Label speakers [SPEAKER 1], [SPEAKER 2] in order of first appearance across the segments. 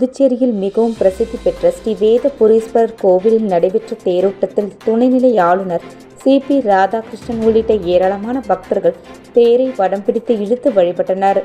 [SPEAKER 1] புதுச்சேரியில் மிகவும் பிரசித்தி பெற்ற ஸ்ரீ வேதபுரீஸ்வரர் கோவிலில் நடைபெற்ற தேரோட்டத்தில் துணைநிலை ஆளுநர் சி.பி. ராதாகிருஷ்ணன் உள்ளிட்ட ஏராளமான பக்தர்கள் தேரை வடம் பிடித்து இழுத்து வழிபட்டனர்.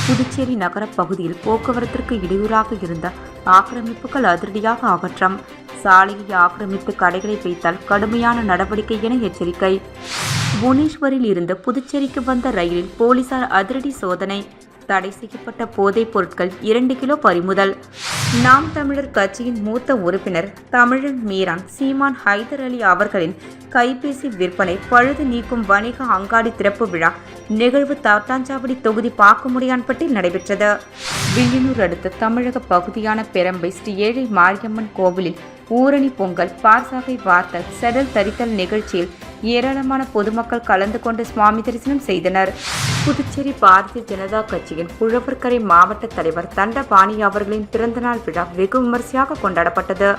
[SPEAKER 1] புதுச்சேரி நகர பகுதியில் போக்குவரத்திற்கு இடையூறாக இருந்த ஆக்கிரமிப்புகள் அதிரடியாக அகற்றம். சாலையை ஆக்கிரமித்து கடைகளை வைத்தால் கடுமையான நடவடிக்கை என எச்சரிக்கை. புவனேஸ்வரில் இருந்து புதுச்சேரிக்கு வந்த ரயிலில் போலீசார் அதிரடி சோதனை. தடை செய்யப்பட்ட போதைப் பொருட்கள் 2 கிலோ பறிமுதல். நாம் தமிழர் கட்சியின் மூத்த உறுப்பினர் தமிழன் மீரான் சீமான் ஹைதர் அலி அவர்களின் கைபேசி விற்பனை பழுது நீக்கும் வணிக அங்காடி திறப்பு விழா நிகழ்வு தட்டாஞ்சாவடி தொகுதி பாக்குமுடியான்பட்டில் நடைபெற்றது. வில்லியனூர் அடுத்த தமிழக பகுதியான பெரம்பை ஸ்ரீ ஏழை மாரியம்மன் கோவிலில் ஊரணி பொங்கல், பார்சாகை வார்த்தல், செடல் தரித்தல் நிகழ்ச்சியில் ஏராளமான பொதுமக்கள் கலந்து கொண்டு சுவாமி தரிசனம் செய்தனர். புதுச்சேரி பாரதிய ஜனதா கட்சியின் உழவர்கரை மாவட்ட தலைவர் தண்டபாணி அவர்களின் பிறந்தநாள் விழா வெகு விமரிசையாக கொண்டாடப்பட்டது.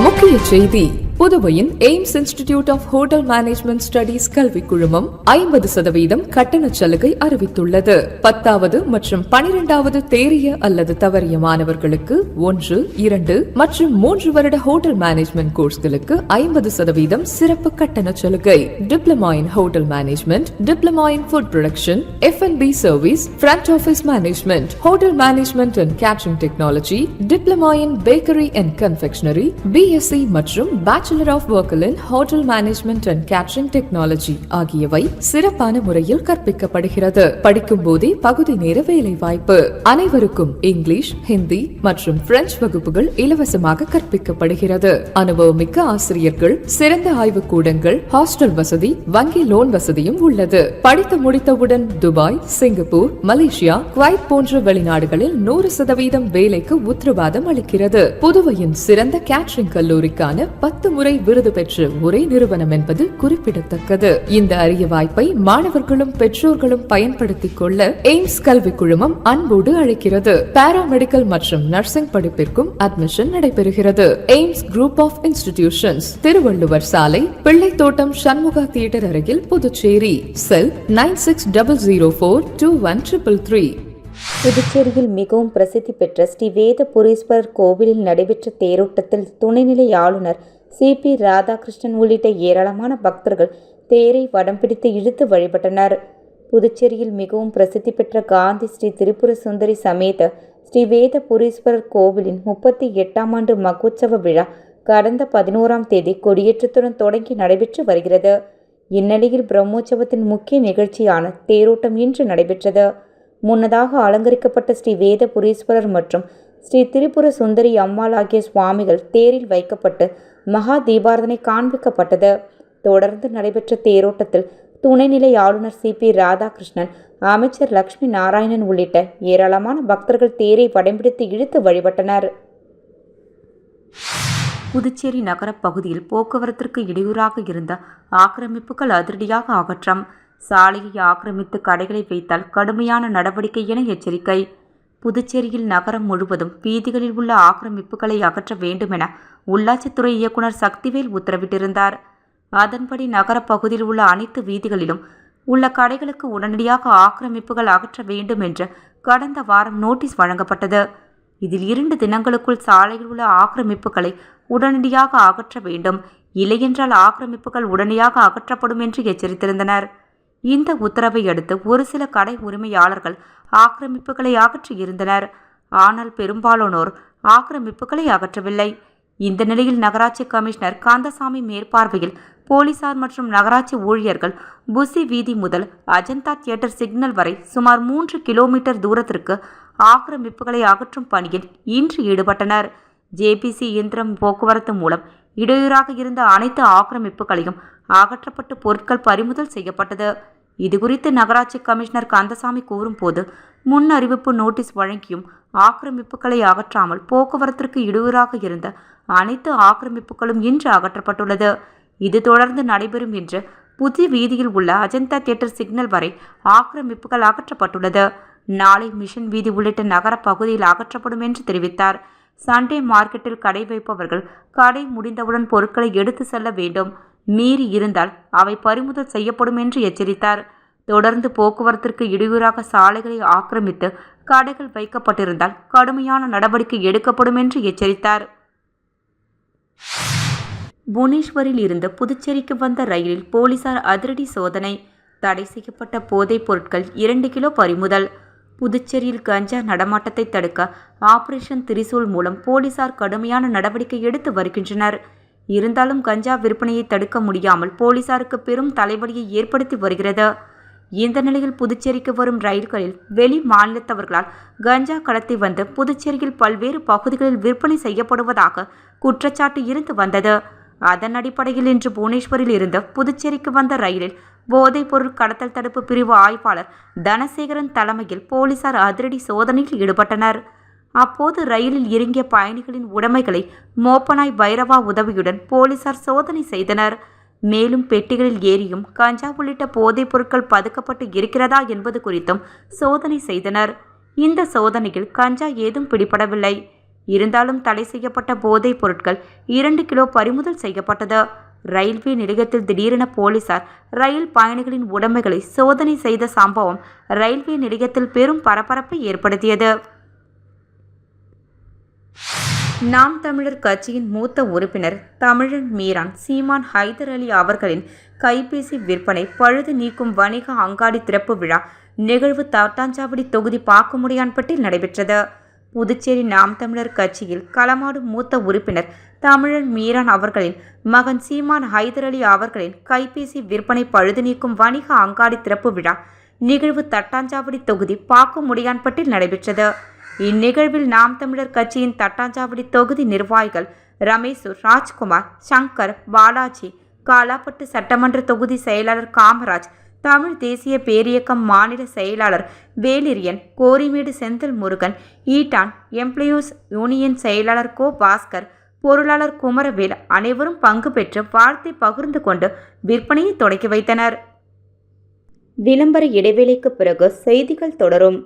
[SPEAKER 2] முக்கிய செய்தி: புதுவையின் AIMS Institute of Hotel Management Studies கல்வி குழுமம் 50% கட்டண சலுகை அறிவித்துள்ளது. 10வது மற்றும் 12வது தேறிய அல்லது தவறிய மாணவர்களுக்கு 1, 2 மற்றும் 3 வருட ஹோட்டல் மேனேஜ்மெண்ட் கோர்ஸ்களுக்கு 50% சிறப்பு கட்டண சலுகை. Diploma in hotel management, diploma in food production, F&B service, front office management, hotel management and catering technology, diploma in bakery and confectionery, BSc மற்றும் Bachelor of Workal in Hotel Management and Catering Technology ஆகியவை சிறப்பான முறையில் கற்பிக்கப்படுகிறது. படிக்கும் போதே பகுதி நேர வேலை வாய்ப்பு. அனைவருக்கும் இங்கிலீஷ், ஹிந்தி மற்றும் பிரெஞ்சு வகுப்புகள் இலவசமாக கற்பிக்கப்படுகிறது. அனுபவமிக்க ஆசிரியர்கள், சிறந்த ஆய்வுக்கூடங்கள், ஹாஸ்டல் வசதி, வங்கி லோன் வசதியும் உள்ளது. படித்து முடித்தவுடன் துபாய், சிங்கப்பூர், மலேசியா, குவைத் போன்ற வெளிநாடுகளில் 100% வேலைக்கு உத்தரவாதம் அளிக்கிறது. புதுவையின் சிறந்த கேட்டரிங் கல்லூரிக்கான 10 முறை விருது பெற்ற ஒரே நிறுவனம் என்பது குறிப்பிடத்தக்கது. இந்த அரிய வாய்ப்பை மாணவர்களும் பெற்றோர்களும் பயன்படுத்திக் கொள்ள எய்ம்ஸ் கல்வி குழுமம் அன்போடு அழைக்கிறது. பாராமெடிக்கல் மற்றும் நர்சிங் படிப்பிற்கும் அட்மிஷன் நடைபெறுகிறது. AIMS group of institutions, Thiruvalluvar சாலை, பிள்ளைத்தோட்டம், சண்முகா தியேட்டர் அருகில், புதுச்சேரி. செல் 9600421333.
[SPEAKER 1] புதுச்சேரியில் மிகவும் பிரசித்தி பெற்ற ஸ்ரீ வேதபுரீஸ்வரர் கோவிலில் நடைபெற்ற தேரோட்டத்தில் துணைநிலை ஆளுநர் சி.பி. ராதாகிருஷ்ணன் உள்ளிட்ட ஏராளமான பக்தர்கள் தேரை வடம் பிடித்து இழுத்து வழிபட்டனர். புதுச்சேரியில் மிகவும் பிரசித்தி பெற்ற காந்தி ஸ்ரீ திரிபுர சுந்தரி சமேத ஸ்ரீ வேதபுரீஸ்வரர் கோவிலின் 38ஆம் ஆண்டு மகோத்சவ விழா கடந்த 11ஆம் தேதி கொடியேற்றத்துடன் தொடங்கி நடைபெற்று வருகிறது. இந்நிலையில் பிரம்மோற்சவத்தின் முக்கிய நிகழ்ச்சியான தேரோட்டம் இன்று நடைபெற்றது. முன்னதாக அலங்கரிக்கப்பட்ட ஸ்ரீ வேதபுரீஸ்வரர் மற்றும் ஸ்ரீ திரிபுர சுந்தரி அம்மாள் ஆகிய சுவாமிகள் தேரில் வைக்கப்பட்டு மகா தீபாரதனை காண்பிக்கப்பட்டது. தொடர்ந்து நடைபெற்ற தேரோட்டத்தில் துணைநிலை ஆளுநர் சி.பி. ராதாகிருஷ்ணன், அமைச்சர் லட்சுமி நாராயணன் உள்ளிட்ட ஏராளமான பக்தர்கள் தேரை வடம்பிடித்து இழுத்து வழிபட்டனர். புதுச்சேரி நகர பகுதியில் போக்குவரத்திற்கு இடையூறாக இருந்த ஆக்கிரமிப்புகள் அதிரடியாக அகற்றம். சாலையை ஆக்கிரமித்து கடைகளை வைத்தால் கடுமையான நடவடிக்கை என எச்சரிக்கை. புதுச்சேரியில் நகரம் முழுவதும் வீதிகளில் உள்ள ஆக்கிரமிப்புகளை அகற்ற வேண்டுமென உள்ளாட்சித்துறை இயக்குநர் சக்திவேல் உத்தரவிட்டிருந்தார். அதன்படி நகர பகுதியில் உள்ள அனைத்து வீதிகளிலும் உள்ள கடைகளுக்கு உடனடியாக ஆக்கிரமிப்புகள் அகற்ற வேண்டும் என்று கடந்த வாரம் நோட்டீஸ் வழங்கப்பட்டது. இதில் 2 தினங்களுக்குள் சாலையில் உள்ள ஆக்கிரமிப்புகளை உடனடியாக அகற்ற வேண்டும், இல்லையென்றால் ஆக்கிரமிப்புகள் உடனடியாக அகற்றப்படும் என்று எச்சரித்திருந்தனர். இந்த உத்தரவை அடுத்து ஒரு சில கடை உரிமையாளர்கள் ஆக்கிரமிப்புகளை அகற்றியிருந்தனர். ஆனால் பெரும்பாலானோர் ஆக்கிரமிப்புகளை அகற்றவில்லை. இந்த நிலையில் நகராட்சி கமிஷனர் கந்தசாமி மேற்பார்வையில் போலீசார் மற்றும் நகராட்சி ஊழியர்கள் புசி வீதி முதல் அஜந்தா தியேட்டர் சிக்னல் வரை சுமார் 3 கிலோமீட்டர் தூரத்திற்கு ஆக்கிரமிப்புகளை அகற்றும் பணியில் இன்று ஈடுபட்டனர். JPC இயந்திரம் போக்குவரத்து மூலம் இடையூறாக இருந்த அனைத்து ஆக்கிரமிப்புகளையும் அகற்றப்பட்டு பொருட்கள் பறிமுதல் செய்யப்பட்டது. இதுகுறித்து நகராட்சி கமிஷனர் கந்தசாமி கூறும்போது, முன் அறிவிப்பு நோட்டீஸ் வழங்கியும் ஆக்கிரமிப்புகளை அகற்றாமல் போக்குவரத்திற்கு இடையூறாக இருந்த அனைத்து ஆக்கிரமிப்புகளும் இன்று அகற்றப்பட்டுள்ளது. இது தொடர்ந்து நடைபெறும் என்று புதிய வீதியில் உள்ள அஜந்தா தியேட்டர் சிக்னல் வரை ஆக்கிரமிப்புகள் அகற்றப்பட்டுள்ளது. நாளை மிஷன் வீதி உள்ளிட்ட நகர பகுதியில் அகற்றப்படும் என்று தெரிவித்தார். சண்டே மார்க்கெட்டில் கடை வைப்பவர்கள் கடை முடிந்தவுடன் பொருட்களை எடுத்து செல்ல வேண்டும். மீறி இருந்தால் அவை பறிமுதல் செய்யப்படும் என்று எச்சரித்தார். தொடர்ந்து போக்குவரத்திற்கு இடையூறாக சாலைகளை ஆக்கிரமித்து கடைகள் வைக்கப்பட்டிருந்தால் கடுமையான நடவடிக்கை எடுக்கப்படும் என்று எச்சரித்தார். புவனேஸ்வரில் இருந்து புதுச்சேரிக்கு வந்த ரயிலில் போலீசார் அதிரடி சோதனை. தடை செய்யப்பட்ட போதைப் பொருட்கள் 2 கிலோ பறிமுதல். புதுச்சேரியில் கஞ்சா நடமாட்டத்தை தடுக்க ஆபரேஷன் திரிசூல் மூலம் போலீசார் கடுமையான நடவடிக்கை எடுத்து வருகின்றனர். இருந்தாலும் கஞ்சா விற்பனையை தடுக்க முடியாமல் போலீசாருக்கு பெரும் தலைவலியை ஏற்படுத்தி வருகிறது. இந்த நிலையில் புதுச்சேரிக்கு வரும் ரயில்களில் வெளி மாநிலத்தவர்களால் கஞ்சா கடத்தி வந்து புதுச்சேரியில் பல்வேறு பகுதிகளில் விற்பனை செய்யப்படுவதாக குற்றச்சாட்டு இருந்து வந்தது. அதன் அடிப்படையில் இன்று புவனேஸ்வரில் இருந்து புதுச்சேரிக்கு வந்த ரயிலில் போதைப் பொருள் கடத்தல் தடுப்பு பிரிவு ஆய்வாளர் தனசேகரன் தலைமையில் போலீசார் அதிரடி சோதனையில் ஈடுபட்டனர். அப்போது ரயிலில் இறங்கிய பயணிகளின் உடைமைகளை மோப்பனாய் பைரவா உதவியுடன் போலீசார் சோதனை செய்தனர். மேலும் பெட்டிகளில் ஏறியும் கஞ்சா உள்ளிட்ட போதைப் பொருட்கள் பதுக்கப்பட்டு இருக்கிறதா என்பது குறித்தும் சோதனை செய்தனர். இந்த சோதனையில் கஞ்சா ஏதும் பிடிபடவில்லை. இருந்தாலும் தடை செய்யப்பட்ட போதைப் பொருட்கள் 2 கிலோ பறிமுதல் செய்யப்பட்டது. ரயில்வே நிலையத்தில் திடீரென போலீசார் ரயில் பயணிகளின் உடைமைகளை சோதனை செய்த சம்பவம் ரயில்வே நிலையத்தில் பெரும் பரபரப்பை ஏற்படுத்தியது. நாம் தமிழர் கட்சியின் மூத்த உறுப்பினர் தமிழன் மீரான் சீமான் ஹைதர் அலி அவர்களின் கைபேசி விற்பனை பழுது நீக்கும் வணிக அங்காடி திறப்பு விழா நிகழ்வு தட்டாஞ்சாவடி தொகுதி பாக்குமுடியான்பட்டில் நடைபெற்றது. புதுச்சேரி நாம் தமிழர் கட்சியில் களமாடும் மூத்த உறுப்பினர் தமிழன் மீரான் அவர்களின் மகன் சீமான் ஹைதர் அலி அவர்களின் கைபேசி விற்பனை பழுது நீக்கும் வணிக அங்காடி திறப்பு விழா நிகழ்வு தட்டாஞ்சாவடி தொகுதி பாக்குமுடியான்பட்டில் நடைபெற்றது. இந்நிகழ்வில் நாம் தமிழர் கட்சியின் தட்டாஞ்சாவடி தொகுதி நிர்வாகிகள் ரமேஷ், ராஜ்குமார், சங்கர், பாலாஜி, காலாப்பட்டு சட்டமன்ற தொகுதி செயலாளர் காமராஜ், தமிழ் தேசிய பேரியக்கம் மாநில செயலாளர் வேலிரியன், கோரிமேடு செந்தில் முருகன், ஈட்டான் எம்ப்ளாயீஸ் யூனியன் செயலாளர் கோ பாஸ்கர், பொருளாளர் குமரவேல் அனைவரும் பங்கு பெற்று வாழ்த்தை பகிர்ந்து கொண்டு விற்பனையை தொடக்கி வைத்தனர். விளம்பர இடைவேளைக்கு பிறகு செய்திகள் தொடரும்.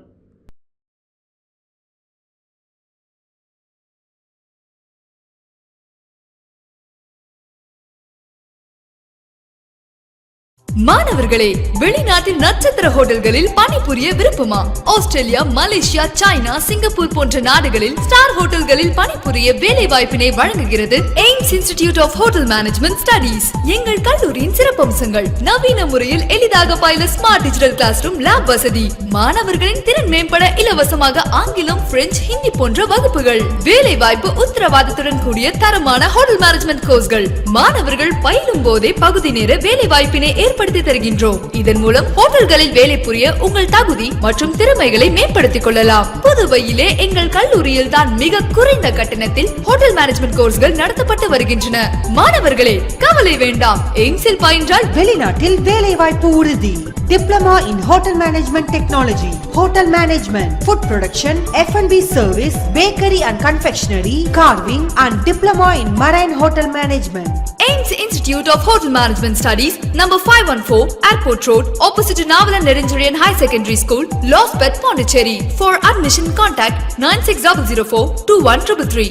[SPEAKER 3] மாணவர்களே, வெளிநாட்டில் நட்சத்திர ஹோட்டல்களில் பணிபுரிய விருப்பமா? ஆஸ்திரேலியா, மலேசியா, சைனா, சிங்கப்பூர் போன்ற நாடுகளில் ஸ்டார் ஹோட்டல்களில் பணிபுரிய வேலை வாய்ப்பினை வழங்குகிறது AIMS Institute of Hotel Management Studies. எங்கள் கல்லூரியின் சிறப்பம்சங்கள்: நவீன முறையில் எளிதாக பயில smart digital class room, lab வசதி, மாணவர்களின் திறன் மேம்பட இலவசமாக ஆங்கிலம், பிரெஞ்சு, ஹிந்தி போன்ற வகுப்புகள், வேலை வாய்ப்பு உத்தரவாதத்துடன் கூடிய தரமான ஹோட்டல் மேனேஜ்மெண்ட் கோர்ஸ்கள். மாணவர்கள் பயிலும் போதே பகுதி நேர வேலை வாய்ப்பினை ஏற்படுத்தி தருகின்றோம். இதன் மூலம் ஹோட்டல்களில் வேலை புரிய உங்கள் தகுதி மற்றும் திறமைகளை மேம்படுத்திக் கொள்ளலாம். புதுவையிலே எங்கள் கல்லூரியில் தான் மிக குறைந்த கட்டணத்தில் ஹோட்டல் மேனேஜ்மெண்ட் கோர்ஸ்கள் நடத்தப்பட்டு வருகின்றன. மாணவர்களே, கவலை வேண்டாம். எய்ம்ஸில் பயின்றால்
[SPEAKER 4] வெளிநாட்டில் வேலை வாய்ப்பு உறுதி. Diploma in Hotel Management Technology, Hotel Management, Food Production, F&B Service, Bakery and Confectionery, Carving and Diploma in Marine Hotel Management.
[SPEAKER 3] AIMS Institute of Hotel Management Studies, number 514 Airport Road, opposite to Navalan Nerinjurian High Secondary School, Lospet, Pondicherry. For admission, contact 9600421333.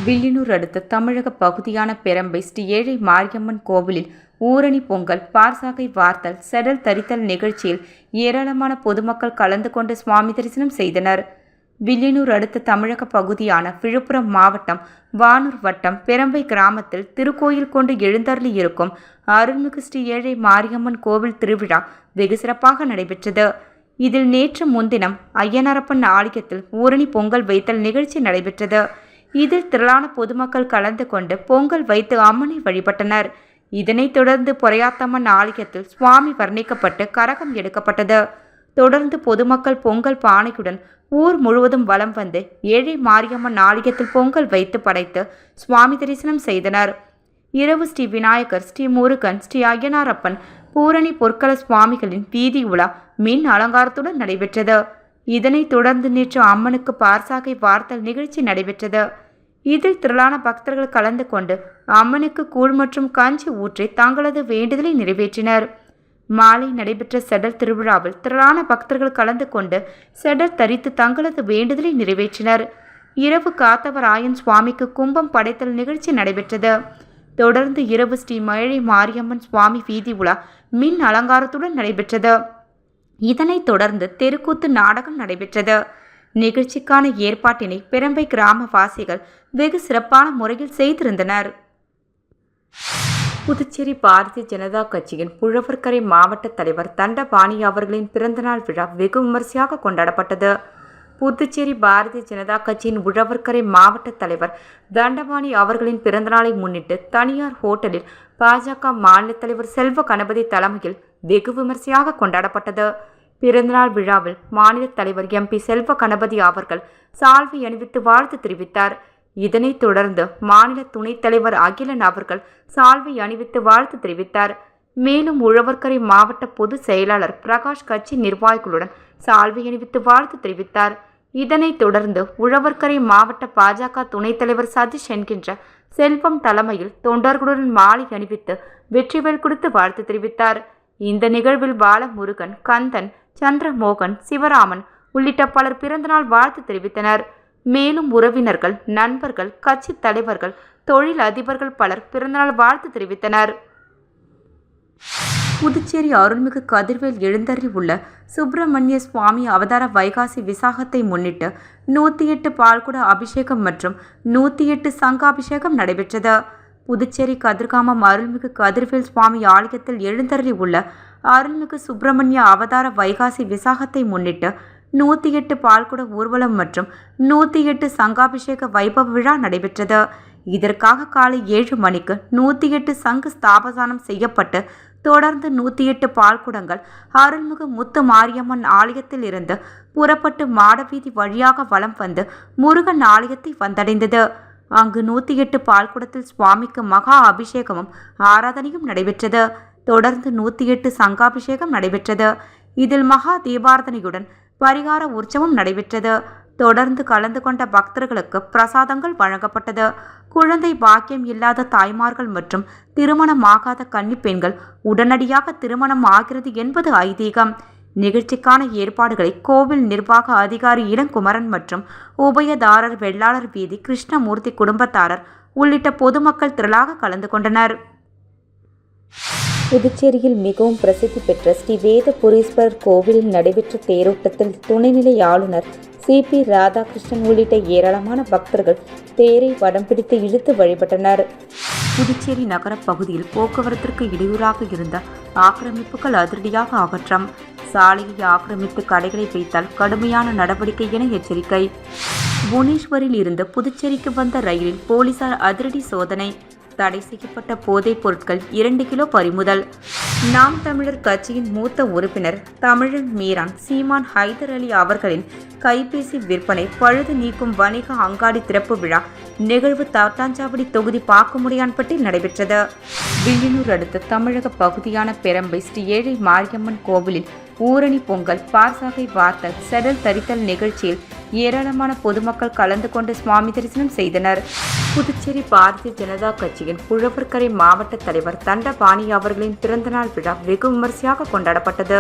[SPEAKER 1] Villianur அடுத்த தமிழக பகுதியான பெரம்பை ஸ்ரீ ஏழை மாரியம்மன் கோவிலில் ஊரணி பொங்கல், பார்சாகை வார்த்தல், செடல் தரித்தல் நிகழ்ச்சியில் ஏராளமான பொதுமக்கள் கலந்து கொண்டு சுவாமி தரிசனம் செய்தனர். வில்லியனூர் அடுத்த தமிழக பகுதியான விழுப்புரம் மாவட்டம் வானூர் வட்டம் பெரம்பை கிராமத்தில் திருக்கோயில் கொண்டு எழுந்தருளி இருக்கும் அருள்மிகு ஸ்ரீ ஏழை மாரியம்மன் கோவில் திருவிழா வெகு சிறப்பாக நடைபெற்றது. இதில் நேற்று முன்தினம் ஐயனாரப்பன் ஆலயத்தில் ஊரணி பொங்கல் வைத்தல் நிகழ்ச்சி நடைபெற்றது. இதில் திரளான பொதுமக்கள் கலந்து கொண்டு பொங்கல் வைத்து அம்மனை வழிபட்டனர். இதனைத் தொடர்ந்து பொறையாத்தம்மன் ஆலயத்தில் சுவாமி வர்ணிக்கப்பட்டு கரகம் எடுக்கப்பட்டது. தொடர்ந்து பொதுமக்கள் பொங்கல் பானையுடன் ஊர் முழுவதும் வலம் வந்து ஏழை மாரியம்மன் ஆலயத்தில் பொங்கல் வைத்து படைத்து சுவாமி தரிசனம் செய்தனர். இரவு ஸ்ரீ விநாயகர், ஸ்ரீ முருகன், ஸ்ரீ ஐயனாரப்பன், பூரணி பொற்கள சுவாமிகளின் வீதி உலா மின் அலங்காரத்துடன் நடைபெற்றது. இதனைத் தொடர்ந்து நேற்று அம்மனுக்கு பார்சாகை வார்த்தல் நிகழ்ச்சி நடைபெற்றது. இதில் திரளான பக்தர்கள் கலந்து கொண்டு அம்மனுக்கு கூழ் மற்றும் கஞ்சி ஊற்றி தங்களது வேண்டுதலை நிறைவேற்றினர். மாலை நடைபெற்ற செடல் திருவிழாவில் திரளான பக்தர்கள் கலந்து கொண்டு செடல் தரித்து தங்களது வேண்டுதலை நிறைவேற்றினர். இரவு காத்தவராயன் சுவாமிக்கு கும்பம் படைத்தல் நிகழ்ச்சி நடைபெற்றது. தொடர்ந்து இரவு ஸ்ரீ ஏழை மாரியம்மன் சுவாமி வீதி உலா மின் அலங்காரத்துடன் நடைபெற்றது. இதனைத் தொடர்ந்து தெருக்கூத்து நாடகம் நடைபெற்றது. நிகழ்ச்சிக்கான ஏற்பாட்டினை பெரம்பை கிராமவாசிகள் வெகு சிறப்பான முறையில் செய்திருந்தனர். புதுச்சேரி பாரதிய ஜனதா கட்சியின் புழவர்கரை மாவட்ட தலைவர் தண்டபாணி அவர்களின் பிறந்தநாள் விழா வெகு விமரிசையாக கொண்டாடப்பட்டது. புதுச்சேரி பாரதிய ஜனதா கட்சியின் உழவர்கரை மாவட்ட தலைவர் தண்டபாணி அவர்களின் பிறந்தநாளை முன்னிட்டு தனியார் ஹோட்டலில் பாஜக மாநில தலைவர் செல்வ கணபதி தலைமையில் வெகு விமரிசையாக கொண்டாடப்பட்டது. பிறந்தநாள் விழாவில் மாநில தலைவர் MP செல்வ கணபதி அவர்கள் சால்வை அணிவித்து வாழ்த்து தெரிவித்தார். இதனைத் தொடர்ந்து மாநில துணைத் தலைவர் அகிலன் அவர்கள் சால்வை அணிவித்து வாழ்த்து தெரிவித்தார். மேலும் உழவர்கரை மாவட்ட பொதுச் செயலாளர் பிரகாஷ் கட்சி நிர்வாகிகளுடன் சால்வை அணிவித்து வாழ்த்து தெரிவித்தார். இதனைத் தொடர்ந்து உழவர்கரை மாவட்ட பாஜக துணைத் தலைவர் சதீஷ் என்கின்ற செல்வம் தலைமையில் தொண்டர்களுடன் மாலை அணிவித்து வெற்றிவேல் கொடுத்து வாழ்த்து தெரிவித்தார். இந்த நிகழ்வில் பாலமுருகன், கந்தன், சந்திரமோகன், சிவராமன் உள்ளிட்ட பலர் பிறந்தநாள் வாழ்த்து தெரிவித்தனர். மேலும் உறவினர்கள், நண்பர்கள், கட்சி தலைவர்கள், தொழில் அதிபர்கள் பலர் பிறந்தநாள் வாழ்த்து தெரிவித்தனர். புதுச்சேரி அருள்மிகு கதிர்வேல் எழுந்தருளி உள்ள சுப்பிரமணிய சுவாமி அவதார வைகாசி விசாகத்தை முன்னிட்டு 108 பால்குட அபிஷேகம் மற்றும் 108 சங்காபிஷேகம் நடைபெற்றது. புதுச்சேரி கதிர்காமம் அருள்மிகு கதிர்வேல் சுவாமி ஆலயத்தில் எழுந்தருளி உள்ள அருள்மிகு சுப்பிரமணிய அவதார வைகாசி விசாகத்தை முன்னிட்டு 108 பால்குட ஊர்வலம் மற்றும் 108 சங்காபிஷேக வைபவ விழா நடைபெற்றது. இதற்காக காலை 7 மணிக்கு 108 சங்கு ஸ்தாபசானம் செய்யப்பட்டு தொடர்ந்து 108 பால்குடங்கள் அருள்மிகு முத்து மாரியம்மன் ஆலயத்தில் இருந்து புறப்பட்டு மாடவீதி வழியாக வலம் வந்து முருகன் ஆலயத்தை வந்தடைந்தது. அங்கு 108 பால்குடத்தில் சுவாமிக்கு மகா அபிஷேகமும் ஆராதனையும் நடைபெற்றது. தொடர்ந்து 108 சங்காபிஷேகம் நடைபெற்றது. இதில் மகா தீபாரதனையுடன் பரிகார உற்சவம் நடைபெற்றது. தொடர்ந்து கலந்து கொண்ட பக்தர்களுக்கு பிரசாதங்கள் வழங்கப்பட்டது. குழந்தை பாக்கியம் இல்லாத தாய்மார்கள் மற்றும் திருமணமாகாத கன்னி பெண்கள் உடனடியாக திருமணம் ஆகிறது என்பது ஐதீகம். நிகழ்ச்சிக்கான ஏற்பாடுகளை கோவில் நிர்வாக அதிகாரி இளங்குமரன் மற்றும் உபயதாரர் வெள்ளாளர் வீதி கிருஷ்ணமூர்த்தி குடும்பத்தாரர் உள்ளிட்ட பொதுமக்கள் திரளாக கலந்து கொண்டனர். புதுச்சேரியில் மிகவும் பிரசித்தி பெற்ற ஸ்ரீ வேதபுரீஸ்வரர் கோவிலில் நடைபெற்ற தேரோட்டத்தில் துணைநிலை ஆளுநர் CP ராதாகிருஷ்ணன் உள்ளிட்ட ஏராளமான பக்தர்கள் தேரை வடம் பிடித்து இழுத்து வழிபட்டனர். புதுச்சேரி நகர பகுதியில் போக்குவரத்திற்கு இடையூறாக இருந்த ஆக்கிரமிப்புகள் அதிரடியாக அகற்றம். சாலையை ஆக்கிரமித்து கடைகளை வைத்தால் கடுமையான நடவடிக்கை என எச்சரிக்கை. புவனேஸ்வரில் இருந்து புதுச்சேரிக்கு வந்த ரயிலில் போலீசார் அதிரடி சோதனை. தடை செய்யப்பட்ட போதைப் பொருட்கள் 2 கிலோ பறிமுதல். நாம் தமிழர் கட்சியின் மூத்த உறுப்பினர் தமிழன் மீரான் சீமான் ஹைதர் அலி அவர்களின் கைபேசி விற்பனை பழுது நீக்கும் வணிக அங்காடி திறப்பு விழா நிகழ்வு தட்டாஞ்சாவடி தொகுதி பாக்குமுடையான்பட்டில் நடைபெற்றது. வில்லியனூர் அடுத்த தமிழக பகுதியான பெரம்பை ஸ்ரீ ஏழை மாரியம்மன் கோவிலில் ஊரணி பொங்கல், பார்சாகை வார்த்தல், செடல் தரித்தல் நிகழ்ச்சியில் ஏராளமான பொதுமக்கள் கலந்து கொண்டு சுவாமி தரிசனம் செய்தனர். புதுச்சேரி பாரதிய ஜனதா கட்சியின் புழவர்கரை மாவட்ட தலைவர் தண்டபாணி அவர்களின் பிறந்தநாள் விழா வெகு விமரிசையாக கொண்டாடப்பட்டது.